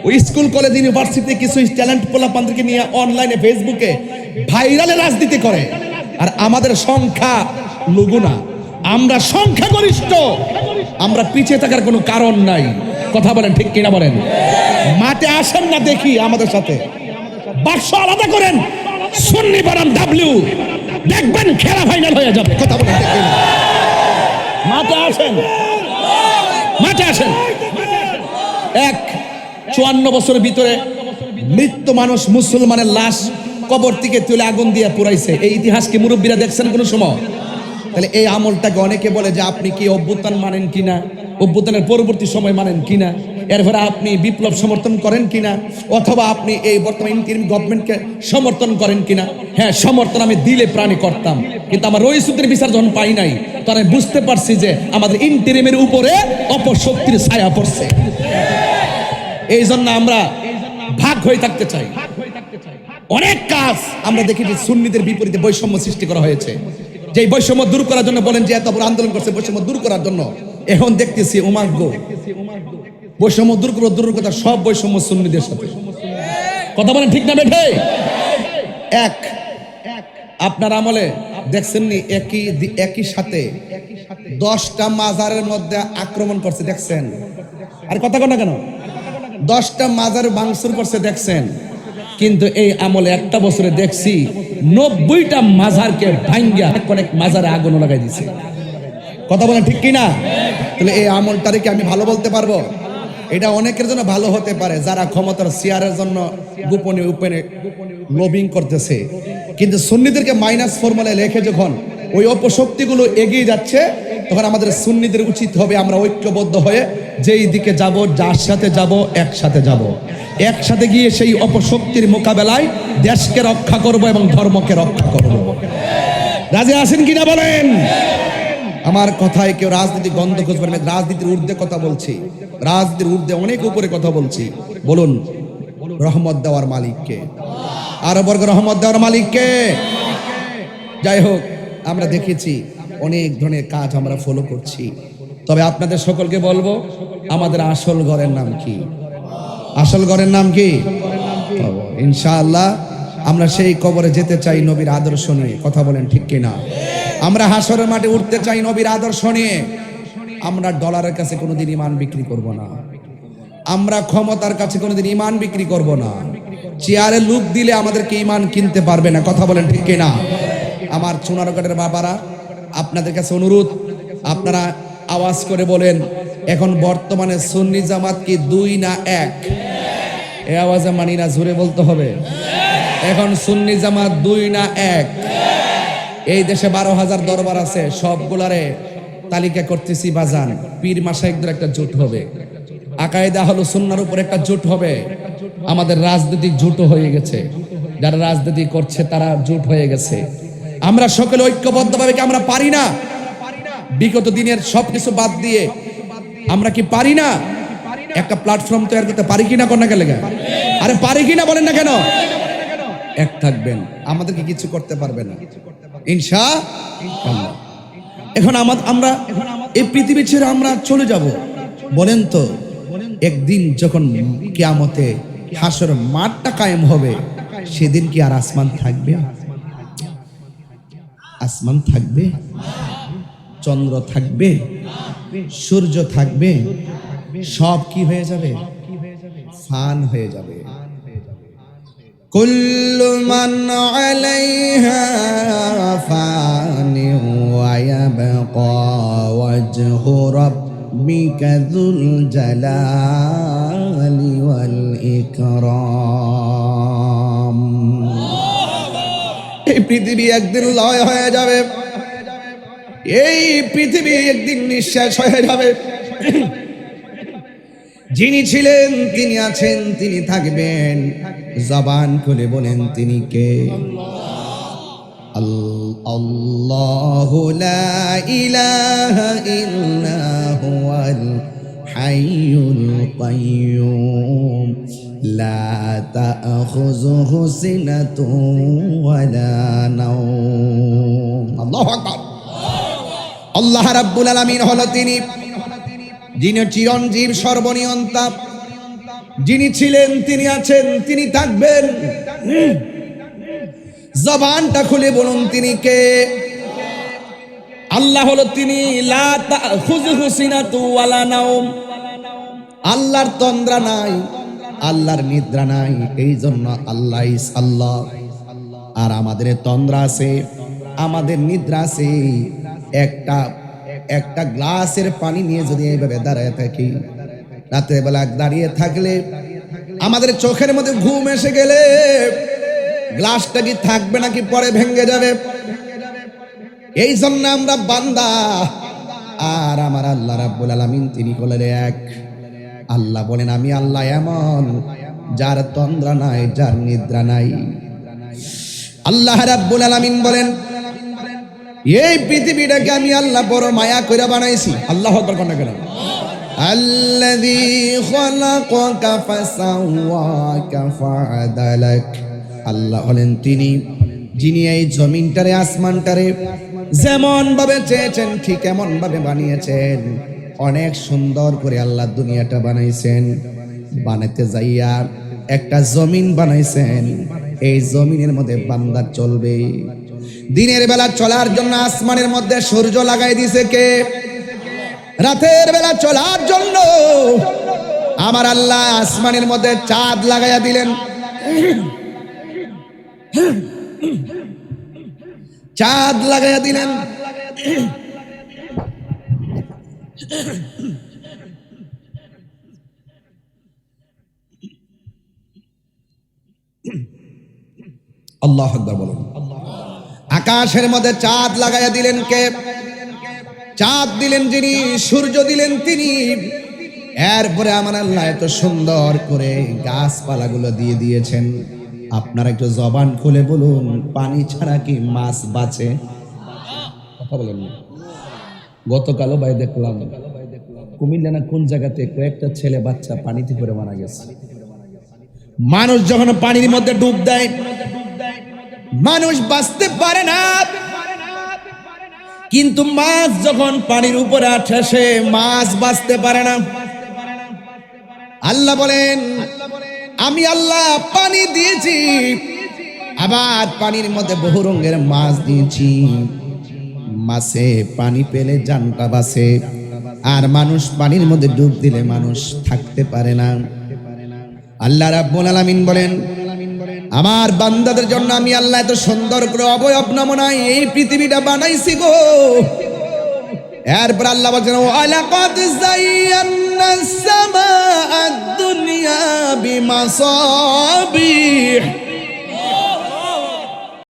ওই school college university কিছু talent পোলাপানদেরকে নিয়ে অনলাইনে ফেসবুকে ভাইরালে রাজনীতি করে। আর আমাদের সংখ্যা লঘু না, আমরা সংখ্যাগরিষ্ঠ, আমরা পিছিয়ে থাকার কোনো কারণ নাই। কথা বলেন ঠিক কিনা বলেন? মাঠে আসেন না দেখি আমাদের সাথে, বাক্স আলাদা করেন, সুন্নি বনাম ডাব্লিউ, দেখবেন খেলা ফাইনাল হয়ে যাবে। কথা বলেন ঠিক কিনা? মাঠে আসেন, মাঠে আসেন। 54 বছরের ভিতরে মৃত্যু মানুষ মুসলমানের লাশ কবর থেকে তুলে আগুন দিয়ে পুরাইছে। এই ইতিহাস কি মুরব্বীরা দেখছেন কোনো সময়? তাহলে এই আমলটাকে অনেকে বলে যে আপনি কি অভ্যুত্থান মানেন কিনা, অভ্যুত্থানের পরবর্তী সময় মানেন কিনা, এরপরে আপনি বিপ্লব সমর্থন করেন কিনা, অথবা আপনি এই বর্তমান ইন্টারিম গভর্নমেন্টকে সমর্থন করেন কিনা। হ্যাঁ, সমর্থন আমি দিলে প্রাণী করতাম, কিন্তু আমার রইসুদ্দিনের বিচার যখন পাই নাই তখন আমি বুঝতে পারছি যে আমাদের ইন্টারিমের উপরে অপশক্তির ছায়া পড়ছে। এই জন্য আমরা ভাগ হয়ে থাকতে চাই। অনেক কাজ আমরা দেখেছি সুন্নিদের বিপরীতে বৈষম্য সৃষ্টি করা হয়েছে। যে বৈষম্য দূর করার জন্য বলেন যে এত বড় আন্দোলন করছে বৈষম্য দূর করার জন্য, এখন দেখতেছি উমাগ্য বৈষম্য দূর করো, দূর কথা সব বৈষম্য সুন্নিদের সাথে। কথা বলেন ঠিক না বেঠে? আপনার আমলে দেখছেননি একই সাথে 10টা মাজারের মধ্যে আক্রমণ করছে, দেখছেন? আর কথা কন না কেন? 10টা মাজার ভাঙচুর করছে, দেখছেন? কিন্তু এই আমলে একটা বছরে দেখছি 90টা মাজারকে ভাঙ্গিয়া অনেক মাজারে আগুন লাগাই দিছে। কথা বলেন ঠিক কিনা? তাহলে এই আমলটারে কি আমি ভালো বলতে পারবো? এটা অনেকের জন্য ভালো হতে পারে যারা ক্ষমতার শেয়ারের জন্য গোপনে উপরে লবিং করতেছে, কিন্তু সুন্নিদেরকে মাইনাস ফর্মুলায় লেখে যখন ওই অপশক্তিগুলো এগিয়ে যাচ্ছে, তখন আমাদের সুন্নিদের উচিত হবে আমরা ঐক্যবদ্ধ হয়ে যেই দিকে যাব, যার সাথে যাব, একসাথে যাব, একসাথে গিয়ে সেই অপশক্তির মোকাবেলায় দেশকে রক্ষা করব এবং ধর্মকে রক্ষা করব। রাজি আছেন কিনা বলেন? আমার কথায় কেউ রাজনীতি গন্ধ খুঁজবেন না, রাজনীতির ঊর্ধ্বে কথা বলছি, রাজনীতির ঊর্ধ্বে অনেক উপরে কথা বলছি। বলুন রহমত দেওয়ার মালিককে, আরো বর্গ রহমত দেওয়ার মালিককে। যাই হোক, আমরা দেখেছি অনেক ধরনের কাজ আমরা ফলো করছি, তবে আপনাদের সকলকে বলবো আমাদের আসল ঘরের নাম কি? আসল ঘরের নাম কি? ইনশাআল্লাহ আমরা সেই কবরে যেতে চাই নবীর আদর্শ নিয়ে। কথা বলেন ঠিক কিনা? আমরা হাসরের মাঠে উঠতে চাই নবীর আদর্শ নিয়ে। আমরা ডলারের কাছে কোনোদিন ইমান বিক্রি করব না, আমরা ক্ষমতার কাছে কোনোদিন ইমান বিক্রি করব না, চেয়ারে লুক দিলে আমাদেরকে ইমান কিনতে পারবে না। কথা বলেন ঠিক কিনা? আমার চুনারঘাটের বাবারা, আপনাদের কাছে অনুরোধ, আপনারা আওয়াজ করে বলেন এখন বর্তমানে সুন্নি জামাত কি 2 না 1? এই আওয়াজে মানি না, জোরে বলতে হবে। এখন সুন্নি জামাত 2 না 1? এই দেশে 12,000 দরবার আছে, সবগুলারে তালিকা করতেছি বাজান। পীর মাশায়েখদের একটা জোট হবে, আকায়েদা হলো সুন্নাহর উপর একটা জোট হবে। আমাদের রাজনৈতিক জোট হয়ে গেছে, যারা রাজনীতি করছে তারা জোট হয়ে গেছে। আমরা সকলে ঐক্যবদ্ধভাবে কি আমরা পারি না? বিগত দিনের সবকিছু বাদ দিয়ে আমরা কি পারি না একটা প্ল্যাটফর্ম তৈরি করতে? পারি কিনা? কোন না গেলে আরে পারি কিনা বলেন না কেন? এক থাকবেন, আমাদেরকে কিছু করতে পারবে না ইনশাআল্লাহ। এখন আমরা এই পৃথিবী ছেড়ে আমরা চলে যাব। বলেন তো, একদিন যখন কিয়ামতে হাসর মাঠটা কায়েম হবে, সেদিন কি আর আসমান থাকবে? আসমান থাকবে? চন্দ্র থাকবে? সূর্য থাকবে? সব কি হয়ে যাবে? ফান হয়ে যাবে। কুল্লু মান আলাইহা ফানি ওয়া ইয়াবকা ওয়াজহু রাব্বিকা যুল জালালি ওয়াল ইকরাম। এই পৃথিবী একদিন লয় হয়ে যাবে, এই পৃথিবী একদিন নিঃশেষ হয়ে যাবে। যিনি ছিলেন, তিনি আছেন, তিনি থাকবেন। জবান খুলে বলেন তিনি কে? আল্লাহু লা ইলাহা ইল্লা হুয়াল হাইয়ুল কাইয়্যুম লা তাখুযুহু সিনাতুন ওয়ালা নাওম। আল্লাহু আকবার। আল্লাহ রাব্বুল আলামিন হলো তিনি যিনি চিরঞ্জীব, সর্বনিয়ন্তা, যিনি ছিলেন, তিনি আছেন, তিনি থাকবেন। জবানটা খুলে বলুন তিনি কে? আল্লাহ হলো তিনি। লা তাখুযুহু সিনাতু ওয়ালা নাওম। আল্লাহর তন্দ্রা নাই, আল্লাহর নিদ্রা নাই, এই জন্য আল্লাহ ইস আল্লাহ। আর আমাদের তন্দ্রা আছে, আমাদের নিদ্রা আছে। একটা একটা গ্লাসের পানি নিয়ে যদি এইভাবে দাঁড়ায় থাকি, রাতের বেলা দাঁড়িয়ে থাকলে আমাদের চোখের মধ্যে ঘুম এসে গেলে গ্লাসটা কি থাকবে নাকি পরে ভেঙে যাবে? এই জন্য আমরা বান্দা, আর আমার আল্লাহ রাব্বুল আলামিন তিনি হলেন এক। আল্লাহ বলেন আমি আল্লাহ এমন যার তন্দ্রা নাই, যার নিদ্রা নাই। আল্লাহ রাব্বুল আলামিন বলেন এই পৃথিবীটাকে আমি আল্লাহ বড় মায়া করে বানাইছি। আল্লাহু আকবার কোন কেন? আল্লাযী খালাকাকা ফাসাওয়াকা ফাআদালাক। আল্লাহ হলেন তিনি যিনি এই জমিনটারে আসমানটারে যেমন ভাবে চেয়েছেন ঠিক এমন ভাবে বানিয়েছেন। অনেক সুন্দর করে আল্লাহ দুনিয়াটা বানাইছেন। বানাতে যাইয়া একটা জমিন বানাইছেন, এই জমিনের মধ্যে বান্দা চলবে। দিনের বেলা চলার জন্য আসমানের মধ্যে সূর্য লাগাই দিয়েছে কে? রাতের বেলা চলার জন্য আমার আল্লাহ আসমানের মধ্যে চাঁদ লাগাইয়া দিলেন। চাঁদ লাগাইয়া দিলেন। আল্লাহু আকবার বলুন। আকাশের মধ্যে চাঁদ লাগাইয়া দিলেন কে? চাঁদ দিলেন যিনি, সূর্য দিলেন তিনি। এরপরে আমার আল্লাহ এত সুন্দর করে গাছপালাগুলো দিয়ে দিয়েছেন। আপনারা একটু জবান খুলে বলুন, পানি ছাড়া কি মাছ বাঁচে? কথা বলেন না। গতকালও ভাই দেখলাম কুমিল্লা না কোন জায়গাতে কয়েকটা ছেলে বাচ্চা পানিতে পড়ে মারা গেছে। মানুষ যখন পানির মধ্যে ডুব দেয় মানুষ বাঁচতে পারে না, কিন্তু মাছ যখন পানির উপরে আসে মাছ বাঁচতে পারে না। আল্লাহ বলেন আমি আল্লাহ পানি দিয়েছি, আবার পানির মধ্যে বহু রঙের মাছ দিয়েছি। মাছে পানি পেলে জানটা বাঁচে, আর মানুষ পানির মধ্যে ডুব দিলে মানুষ থাকতে পারে না। আল্লাহ রাব্বুল আলামিন বলেন আমার বান্দাদের জন্য আমি আল্লাহ এত সুন্দর করে অবয়ব নমুনায় এই পৃথিবীটা বানাইছি গো। এরপর আল্লাহ বলেন ওয়ালাকাদ যায়্যানাস সামাআদ দুনিয়া বিমাসাবি।